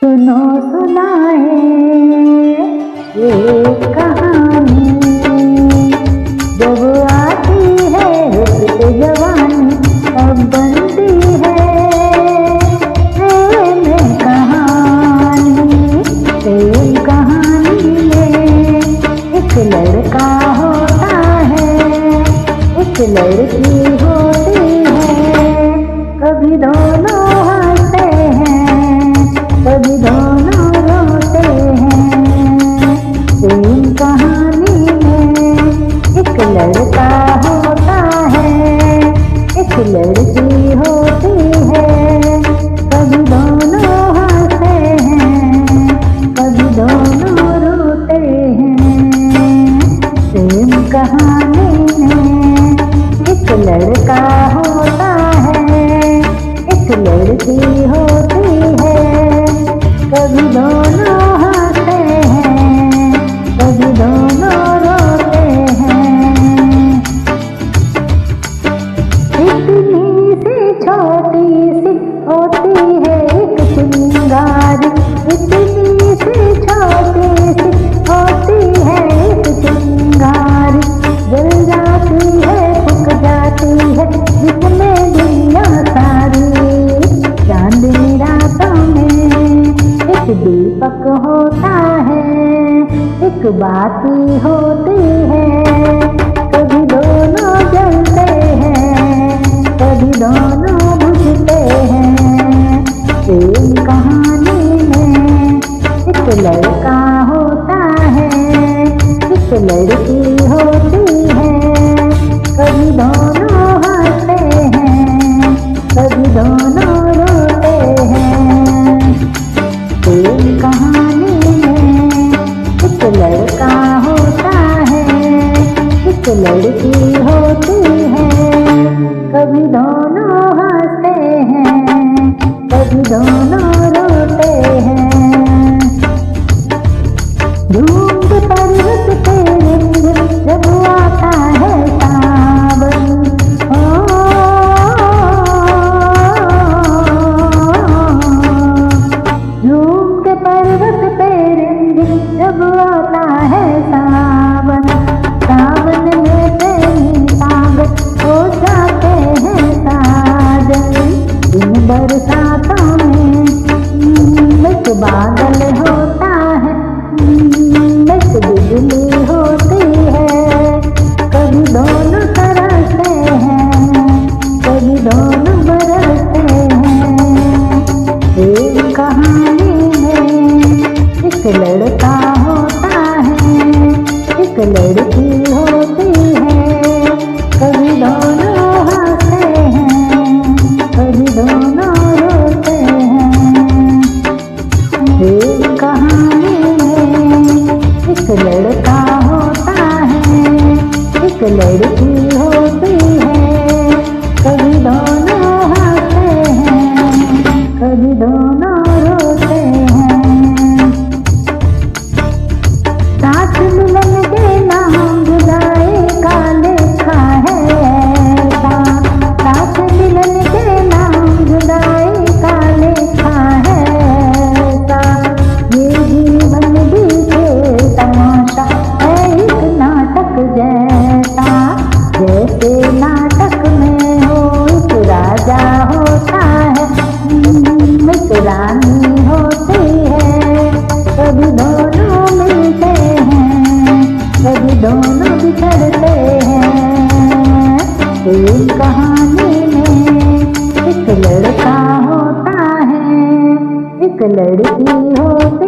सुनो सुनाए ये कहानी, जब आती है रुत जवानी अब बनती है प्रेम कहानी। प्रेम कहानी में एक लड़का होता है, एक लड़की होती है, कभी दोनों हंसते हैं, कभी दोनों रोते हैं। प्रेम कहानी में एक लड़का होता है, एक लड़की होती है, कभी दोनों हंसते हैं, कभी दोनों रोते हैं। प्रेम कहानी में एक लड़का होता है, एक लड़की होती है, कभी दोनों हंसते हैं, कभी दोनों रोते हैं। इतनी सी छोटी सी होती है एक चिंगारी, इतनी सी छोटी सी होती है एक चिंगारी, जल जाती है फूक जाती है जिसमें दुनिया सारी। चांदनी रातों में एक दीपक होता है, एक बाती होती है, कभी दोनों जलते हैं, कभी दोनों बुझते हैं। प्रेम कहानी में एक लड़का होता है, एक लड़की होती है, कभी दोनों हंसते हैं, कभी दोनों रोते हैं। प्रेम कहानी में एक लड़का होता है, एक लड़की होती है, कभी दोनों हंसते हैं, कभी दोनों रोते हैं। झूम के पर्वत पे रिमझिम जब आता है सावन, झूम के पर्वत पे रिमझिम जब आता है सावन, सावन में प्रेमी पागल हो जाते हैं साजन। इन बरसातों में एक बादल होता है, एक बिजली होती है, कभी दोनों तरसते हैं, कभी दोनों बरसते हैं। प्रेम कहानी में एक लड़का होता है, एक लड़की होती है, कभी दोनों हंसते हैं, कभी दोनों रोते हैं। प्रेम कहानी में एक लड़का होता है, एक लड़की होती है, कभी दोनों हंसते हैं, कभी दोनों रोते हैं। साथ मिलन के नाम जुदाई का लिखा है ऐसा, साथ मिलन के नाम जुदाई का लिखा है ऐसा। ये जीवन भी खेल तमाशा है एक नाटक जैसा, जैसे नाटक में हो एक राजा होता है, एक रानी होती है, कभी दोनों मिलते हैं, कभी दोनों बिछड़ते हैं। प्रेम कहानी में एक लड़का होता है, एक लड़की होती